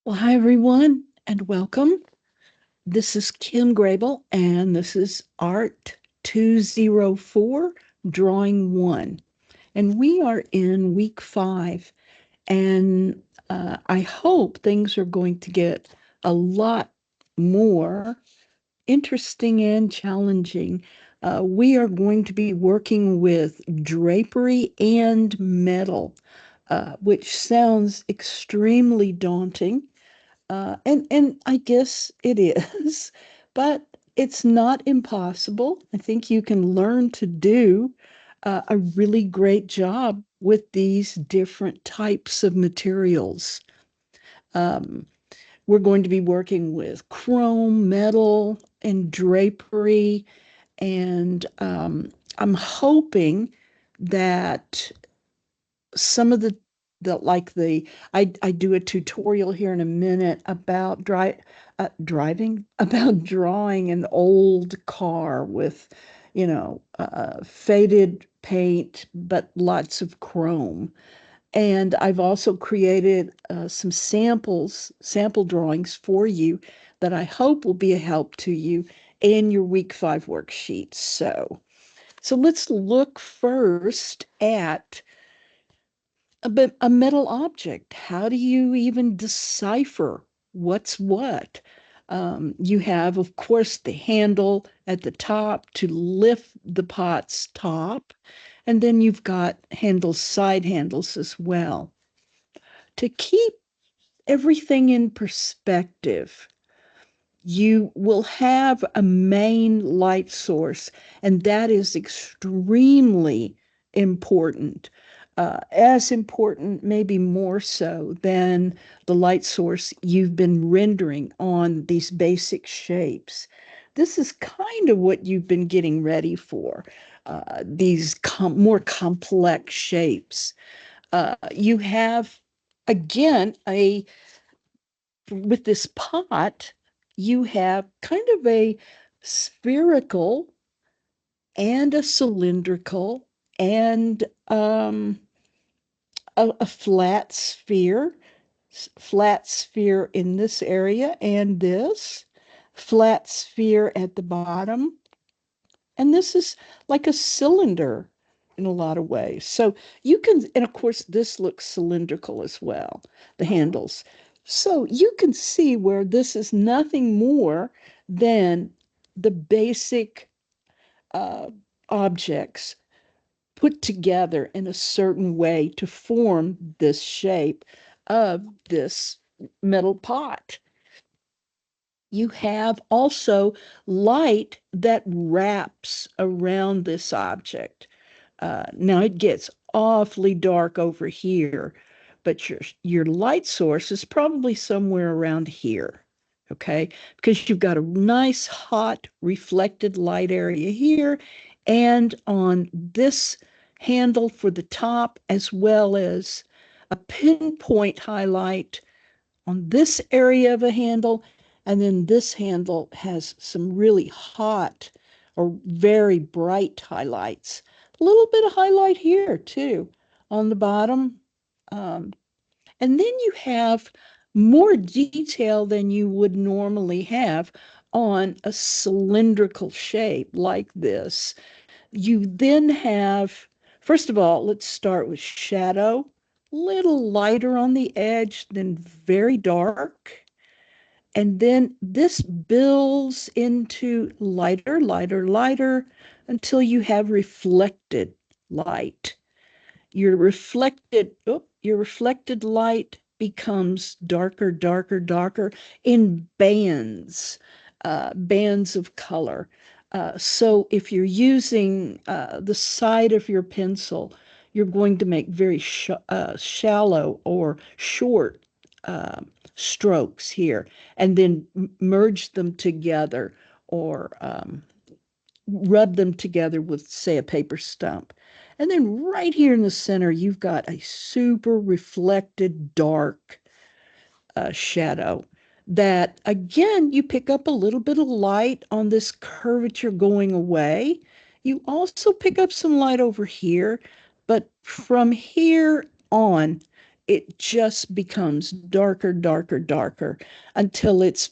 Well, hi everyone, and welcome. This is Kim Grable, and this is Art 204, Drawing 1. And we are in week 5, and I hope things are going to get a lot more interesting and challenging. We are going to be working with drapery and metal, which sounds extremely daunting. And I guess it is, but it's not impossible. I think you can learn to do a really great job with these different types of materials. Um, we're going to be working with chrome, metal, and drapery, and I'm hoping that some of the like the I do a tutorial here in a minute about driving about drawing an old car with faded paint but lots of chrome. And I've also created some sample drawings for you that I hope will be a help to you in your week 5 worksheet. So let's look first at a metal object. How do you even decipher what's what? You have, of course, the handle at the top to lift the pot's top, and then you've got side handles as well. To keep everything in perspective, you will have a main light source, and that is extremely important. As important, maybe more so, than the light source you've been rendering on these basic shapes. This is kind of what you've been getting ready for, these more complex shapes. You have, again, with this pot, you have kind of a spherical and a cylindrical and a flat sphere in this area and this flat sphere at the bottom. And this is like a cylinder in a lot of ways. So you can, and of course, this looks cylindrical as well, the handles. So you can see where this is nothing more than the basic uh, objects put together in a certain way to form this shape of this metal pot. You have also light that wraps around this object. Now it gets awfully dark over here, but your light source is probably somewhere around here. Okay, because you've got a nice hot reflected light area here and on this handle for the top, as well as a pinpoint highlight on this area of a handle. And then this handle has some really hot or very bright highlights. A little bit of highlight here too on the bottom. Um, and then you have more detail than you would normally have on a cylindrical shape like this. You then have, first of all, let's start with shadow. Little lighter on the edge, then very dark. And then this builds into lighter, lighter, lighter until you have reflected light. Your reflected light becomes darker, darker, darker in bands of color. So if you're using the side of your pencil, you're going to make very shallow or short uh, strokes here, and then merge them together or rub them together with, say, a paper stump. And then right here in the center, you've got a super reflected dark shadow that, again, you pick up a little bit of light on this curvature going away. You also pick up some light over here, but from here on, it just becomes darker, darker, darker until it's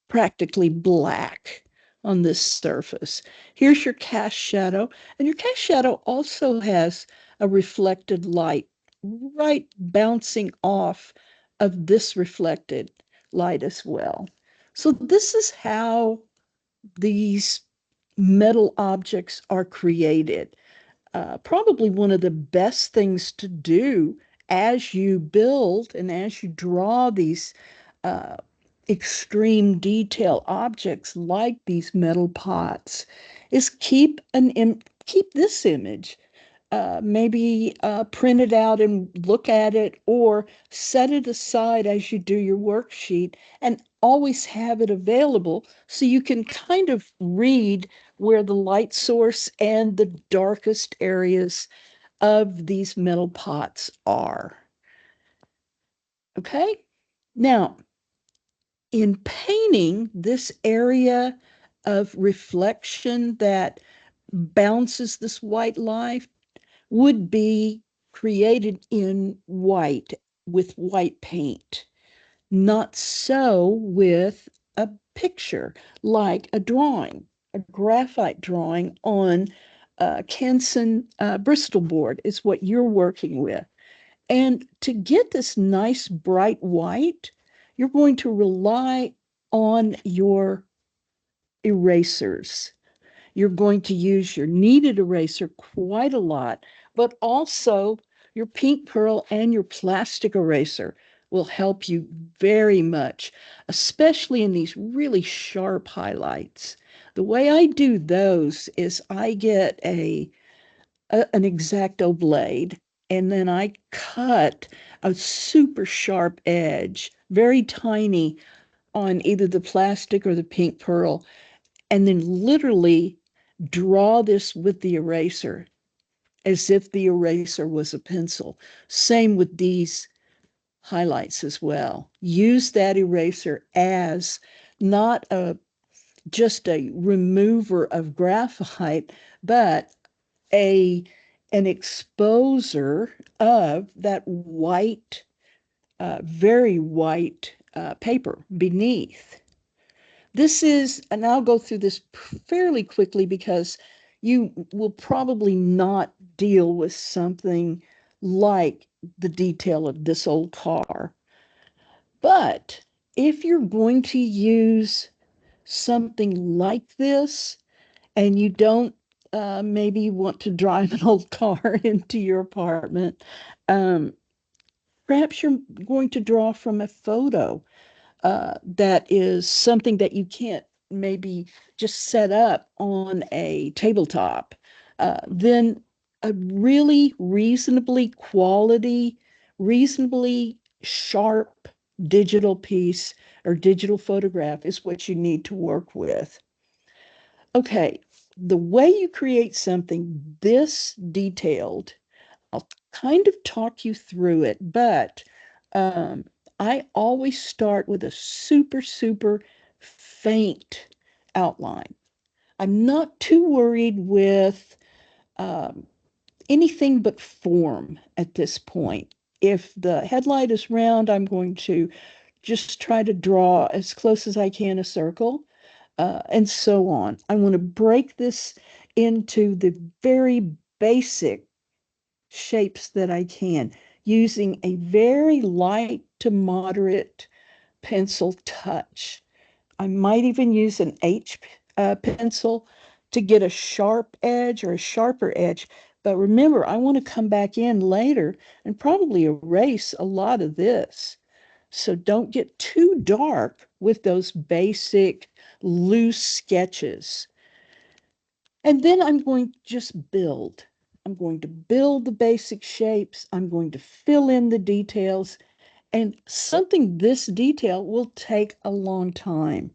practically black on this surface. Here's your cast shadow, and your cast shadow also has a reflected light right bouncing off of this reflected light as well. So this is how these metal objects are created. Probably one of the best things to do as you build and as you draw these uh, extreme detail objects like these metal pots is keep this image, maybe print it out and look at it, or set it aside as you do your worksheet, and always have it available so you can kind of read where the light source and the darkest areas of these metal pots are. Okay? Now, in painting, this area of reflection that bounces this white light would be created in white with white paint. Not so with a picture like a drawing, a graphite drawing on Canson Bristol board is what you're working with. And to get this nice bright white, you're going to rely on your erasers. You're going to use your kneaded eraser quite a lot, but also your pink pearl and your plastic eraser will help you very much, especially in these really sharp highlights. The way I do those is I get an X-Acto blade, and then I cut a super sharp edge, very tiny, on either the plastic or the pink pearl, and then literally draw this with the eraser as if the eraser was a pencil. Same with these highlights as well. Use that eraser as not just a remover of graphite, but a an exposer of that white, very white paper beneath. This is, and I'll go through this fairly quickly because you will probably not deal with something like the detail of this old car. But if you're going to use something like this and you don't maybe want to drive an old car into your apartment, um, perhaps you're going to draw from a photo that is something that you can't maybe just set up on a tabletop, then a really reasonably sharp digital piece or digital photograph is what you need to work with. Okay, the way you create something this detailed, I'll kind of talk you through it, but um, I always start with a super, super faint outline. I'm not too worried with um, anything but form at this point. If the headlight is round, I'm going to just try to draw as close as I can a circle, and so on. I want to break this into the very basic shapes that I can using a very light to moderate pencil touch. I might even use an H pencil to get a sharp edge or a sharper edge. But remember, I want to come back in later and probably erase a lot of this. So don't get too dark with those basic loose sketches. And then I'm going to just build. I'm going to build the basic shapes. I'm going to fill in the details. And something this detail will take a long time.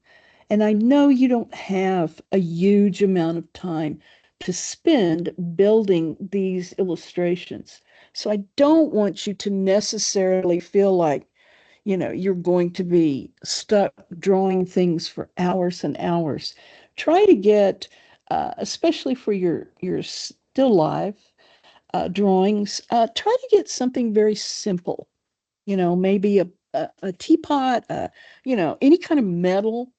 And I know you don't have a huge amount of time to spend building these illustrations. So I don't want you to necessarily feel like, you're going to be stuck drawing things for hours and hours. Try to get, especially for your still life drawings, try to get something very simple. maybe a teapot, any kind of metal,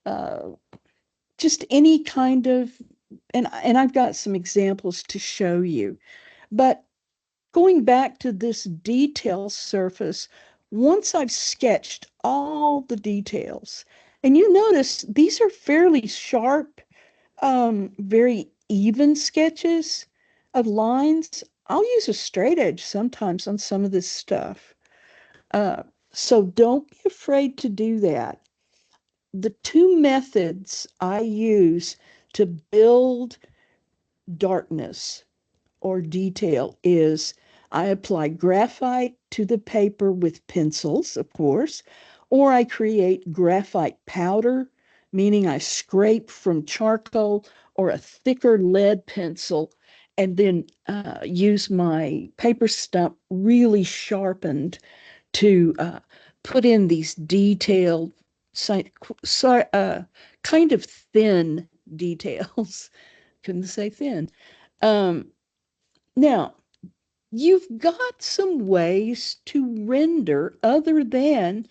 uh, just any kind of, and I've got some examples to show you. But going back to this detail surface, once I've sketched all the details, and you notice these are fairly sharp, very even sketches of lines. I'll use a straight edge sometimes on some of this stuff. Uh, so don't be afraid to do that. The two methods I use to build darkness or detail is I apply graphite to the paper with pencils, of course, or I create graphite powder, meaning I scrape from charcoal or a thicker lead pencil and then use my paper stump really sharpened to put in these detailed, kind of thin details. Couldn't say thin. Um, Now, you've got some ways to render other than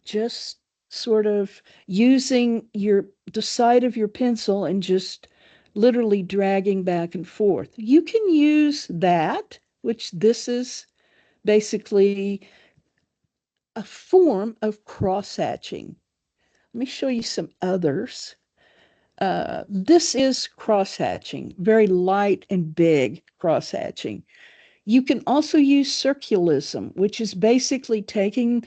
just sort of using the side of your pencil and just literally dragging back and forth. You can use that, which this is basically a form of cross-hatching. Let me show you some others. This is cross-hatching, very light and big cross-hatching. You can also use circulism, which is basically taking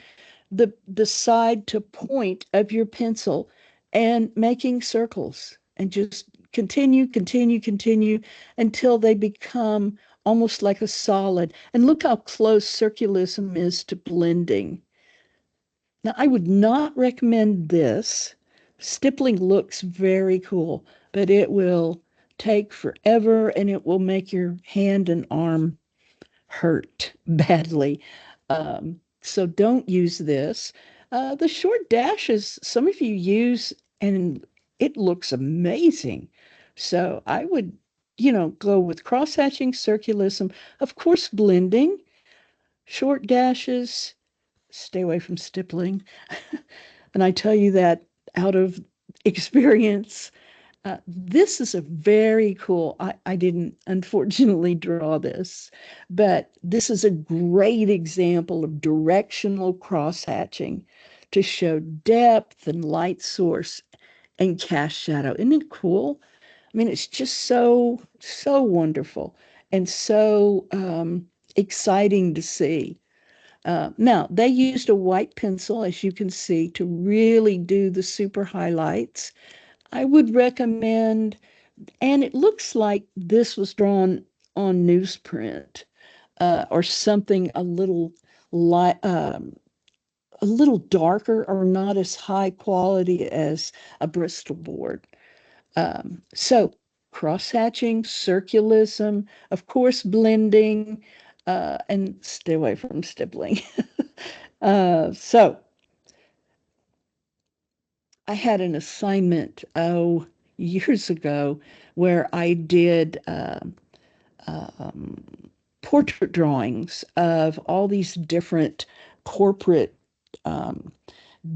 the side to point of your pencil and making circles and just continue, continue, continue until they become almost like a solid. And look how close circulism is to blending. Now, I would not recommend this. Stippling looks very cool, but it will take forever and it will make your hand and arm hurt badly. So don't use this. The short dashes, some of you use, and it looks amazing. So I would, go with cross-hatching, circulism, of course, blending, short dashes, stay away from stippling. And I tell you that out of experience. This is a very cool, I didn't unfortunately draw this, but this is a great example of directional cross-hatching to show depth and light source and cast shadow. Isn't it cool? I mean, it's just so, so wonderful and so exciting to see. Now, they used a white pencil, as you can see, to really do the super highlights. I would recommend, and it looks like this was drawn on newsprint or something light, a little darker or not as high quality as a Bristol board. So cross-hatching, circulism, of course, blending, and stay away from stippling. So I had an assignment, years ago where I did um, portrait drawings of all these different corporate um,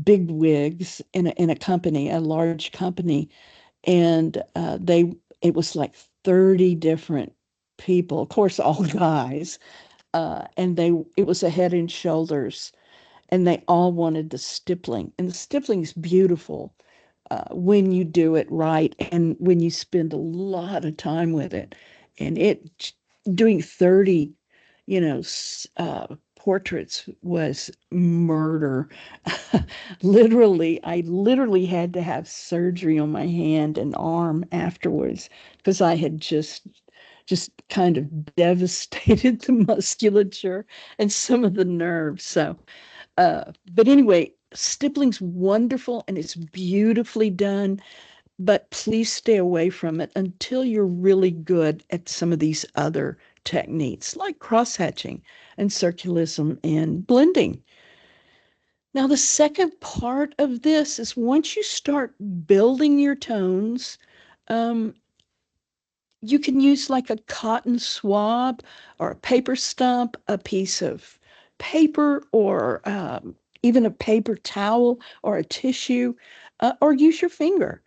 big wigs in a company, a large company, and it was like 30 different people, of course, all guys, and it was a Head and Shoulders, and they all wanted the stippling, and the stippling is beautiful when you do it right and when you spend a lot of time with it. And doing 30, portraits was murder. I literally had to have surgery on my hand and arm afterwards because I had just kind of devastated the musculature and some of the nerves. But anyway, stippling's wonderful and it's beautifully done, but please stay away from it until you're really good at some of these other techniques like cross-hatching and circulism and blending. Now, the second part of this is once you start building your tones, um, you can use like a cotton swab or a paper stump, a piece of paper or even a paper towel or a tissue, or use your finger,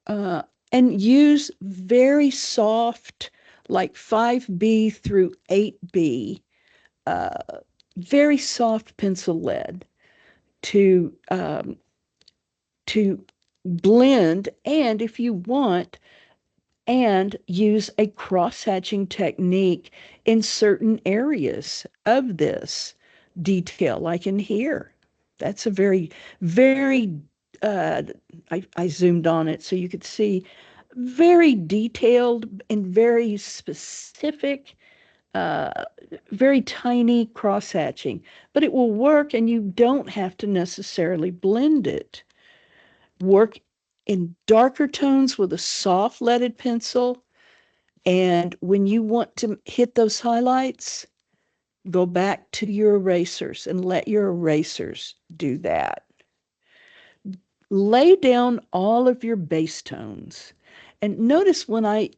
uh, and use very soft, like 5B through 8B, uh, very soft pencil lead to to blend, and if you want, and use a cross-hatching technique in certain areas of this detail, like in here. That's a very, very, uh, I zoomed on it so you could see, very detailed and very specific, uh, very tiny cross-hatching, but it will work and you don't have to necessarily blend it. Work in darker tones with a soft leaded pencil. And when you want to hit those highlights, go back to your erasers and let your erasers do that. Lay down all of your base tones. And notice when I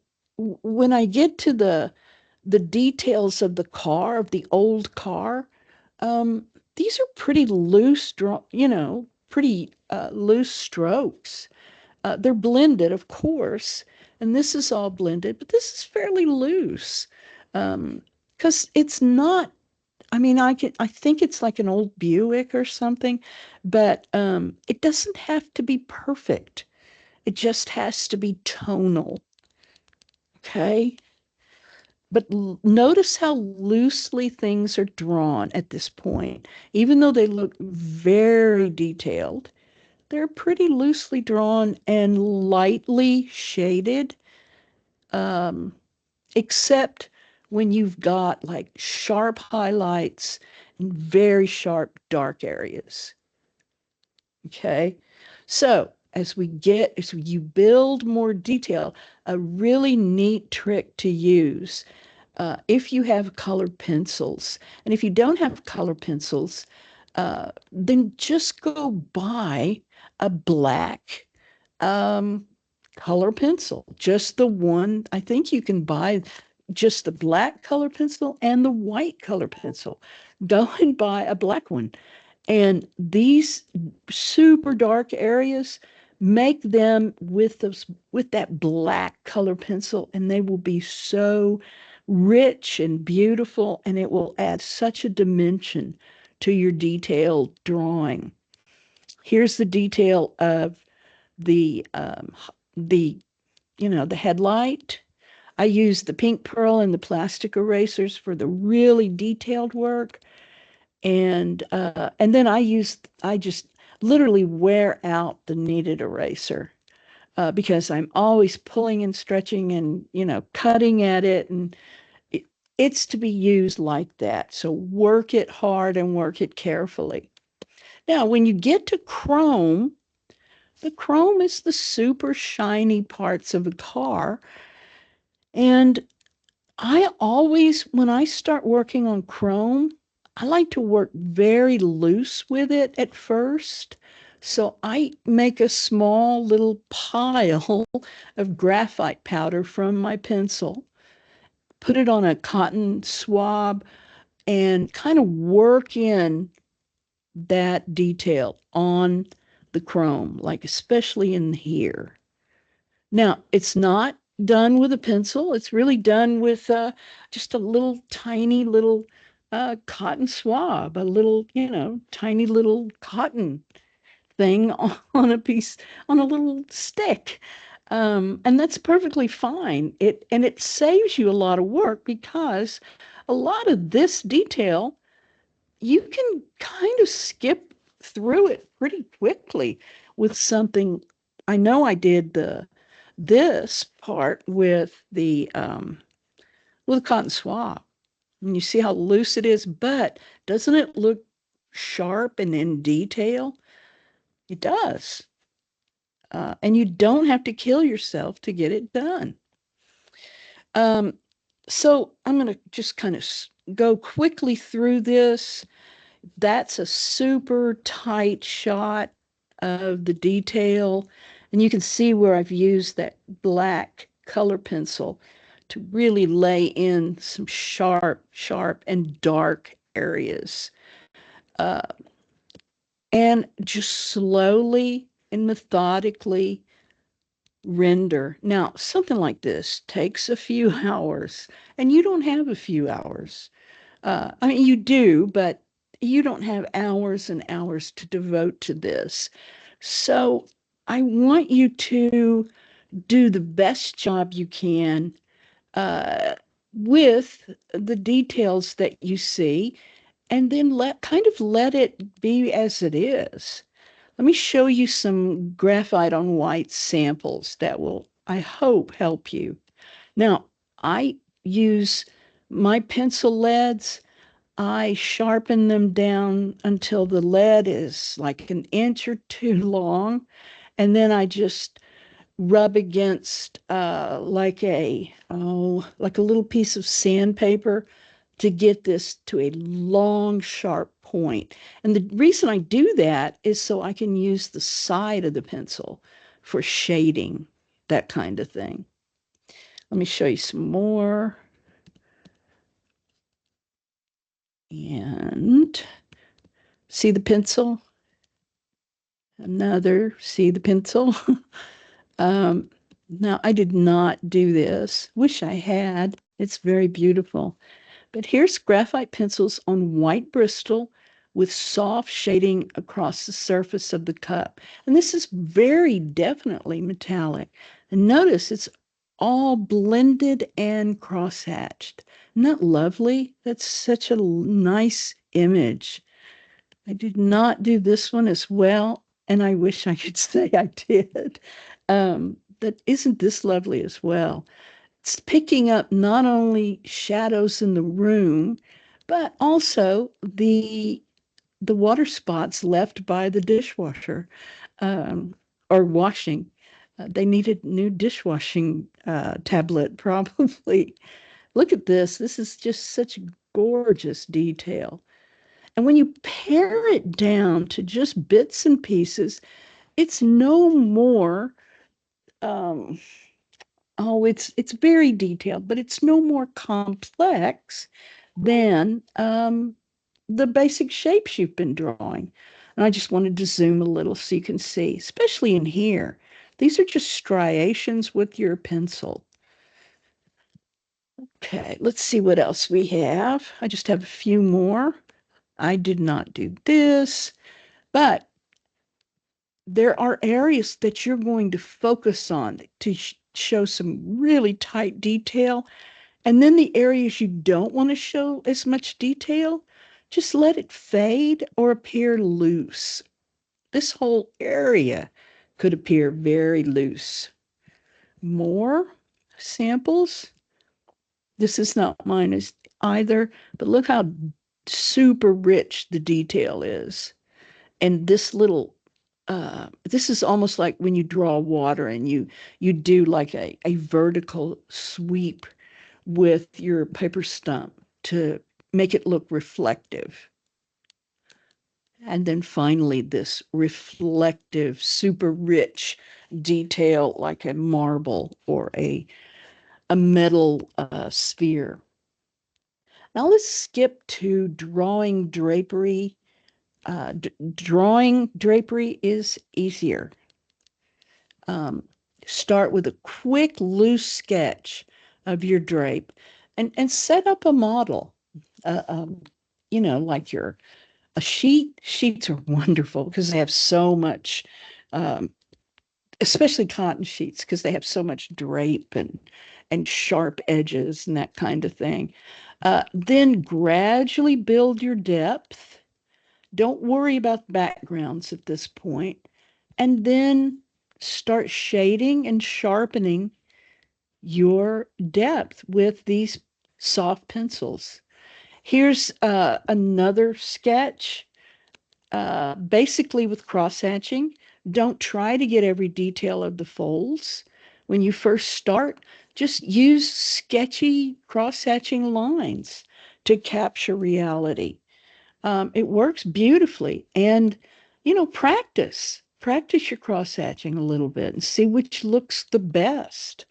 get to the details of the car, of the old car, um, these are pretty loose, pretty loose strokes. They're blended, of course, and this is all blended, but this is fairly loose. Because it's not, I mean, I think it's like an old Buick or something, but it doesn't have to be perfect. It just has to be tonal. Okay. But notice how loosely things are drawn at this point. Even though they look very detailed, they're pretty loosely drawn and lightly shaded, um, except when you've got like sharp highlights and very sharp dark areas. Okay. So as you build more detail, a really neat trick to use, if you have colored pencils, and if you don't have color pencils, then just go buy a black um, color pencil, just the one. I think you can buy just the black color pencil and the white color pencil. Go and buy a black one. And these super dark areas, make them with that black color pencil, and they will be so rich and beautiful, and it will add such a dimension to your detailed drawing. Here's the detail of the the headlight. I use the pink pearl and the plastic erasers for the really detailed work, and then I just literally wear out the kneaded eraser, because I'm always pulling and stretching and cutting at it, and it, it's to be used like that. So work it hard and work it carefully. Now, when you get to chrome, the chrome is the super shiny parts of a car. And I always, when I start working on chrome, I like to work very loose with it at first. So I make a small little pile of graphite powder from my pencil, put it on a cotton swab, and kind of work in that detail on the chrome, like especially in here. Now, it's not done with a pencil. It's really done with just a little tiny little cotton swab, a little, tiny little cotton thing on a piece, on a little stick. And that's perfectly fine. It saves you a lot of work, because a lot of this detail you can kind of skip through it pretty quickly with something. I know I did this part with cotton swab. And you see how loose it is, but doesn't it look sharp and in detail? It does. And you don't have to kill yourself to get it done. Um, so I'm going to just kind of go quickly through this. That's a super tight shot of the detail. And you can see where I've used that black color pencil to really lay in some sharp, sharp and dark areas. uh, and just slowly and methodically render. Now, something like this takes a few hours, and you don't have a few hours. I mean, you do, but you don't have hours and hours to devote to this. So I want you to do the best job you can uh, with the details that you see, and then let it be as it is. Let me show you some graphite on white samples that will, I hope, help you. Now, I use my pencil leads. I sharpen them down until the lead is like an inch or two long, and then I just rub against like a little piece of sandpaper to get this to a long, sharp point. And the reason I do that is so I can use the side of the pencil for shading, that kind of thing. Let me show you some more. And see the pencil? Another, see the pencil? um, Now, I did not do this. Wish I had. It's very beautiful. But here's graphite pencils on white Bristol with soft shading across the surface of the cup. And this is very definitely metallic. And notice it's all blended and crosshatched. Isn't that lovely? That's such a nice image. I did not do this one as well, and I wish I could say I did. But isn't this lovely as well? It's picking up not only shadows in the room, but also the water spots left by the dishwasher um, or washing. They needed new dishwashing tablet, probably. Look at this. This is just such gorgeous detail. And when you pare it down to just bits and pieces, it's no more um, it's very detailed, but it's no more complex than the basic shapes you've been drawing. And I just wanted to zoom a little so you can see, especially in here. These are just striations with your pencil. Okay, let's see what else we have. I just have a few more. I did not do this, but there are areas that you're going to focus on to show some really tight detail. And then the areas you don't want to show as much detail, just let it fade or appear loose. This whole area could appear very loose. More samples. This is not mine either, but look how super rich the detail is. And this is almost like when you draw water and you do like a vertical sweep with your paper stump to make it look reflective. And then finally, this reflective, super rich detail like a marble or a metal sphere. Now let's skip to drawing drapery. Drawing drapery is easier. Um, Start with a quick, loose sketch of your drape and set up a model. Uh, um, like your a sheet. Sheets are wonderful because they have so much, um, especially cotton sheets, because they have so much drape and sharp edges and that kind of thing. Then gradually build your depth. Don't worry about backgrounds at this point. And then start shading and sharpening your depth with these soft pencils. Here's another sketch, basically with cross hatching. Don't try to get every detail of the folds. When you first start, just use sketchy cross hatching lines to capture reality. It works beautifully. And, practice your cross hatching a little bit and see which looks the best.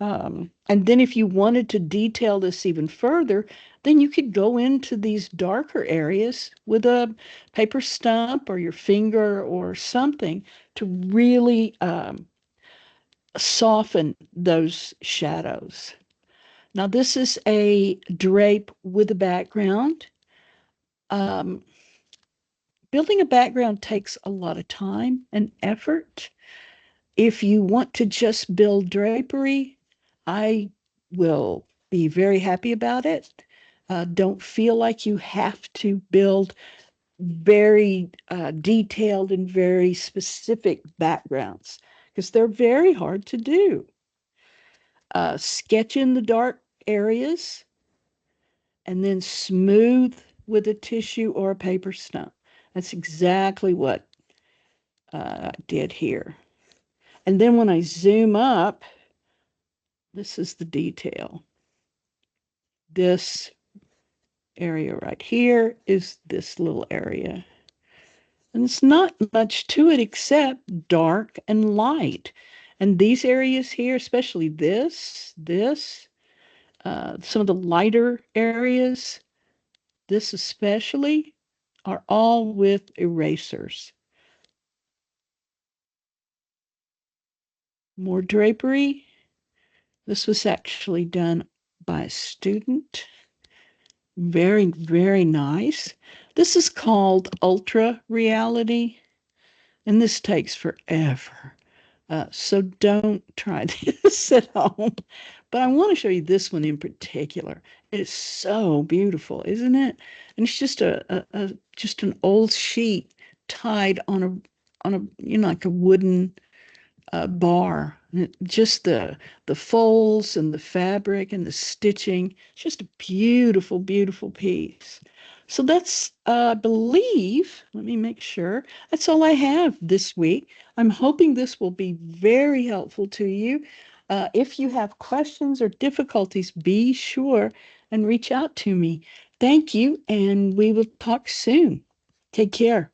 And then if you wanted to detail this even further, then you could go into these darker areas with a paper stump or your finger or something to really soften those shadows. Now, this is a drape with a background. Um, Building a background takes a lot of time and effort. If you want to just build drapery, I will be very happy about it. Don't feel like you have to build very detailed and very specific backgrounds because they're very hard to do. Sketch in the dark areas and then smooth with a tissue or a paper stump. That's exactly what I did here. And then when I zoom up, this is the detail. This area right here is this little area. And it's not much to it except dark and light. And these areas here, especially this, some of the lighter areas, this especially, are all with erasers. More drapery. This was actually done by a student. Very, very nice. This is called ultra reality, and this takes forever. So don't try this at home. But I want to show you this one in particular. It is so beautiful, isn't it? And it's just just an old sheet tied on a like a wooden bar. Just the folds and the fabric and the stitching. It's just a beautiful, beautiful piece. So that's, I believe, let me make sure, that's all I have this week. I'm hoping this will be very helpful to you. If you have questions or difficulties, be sure and reach out to me. Thank you, and we will talk soon. Take care.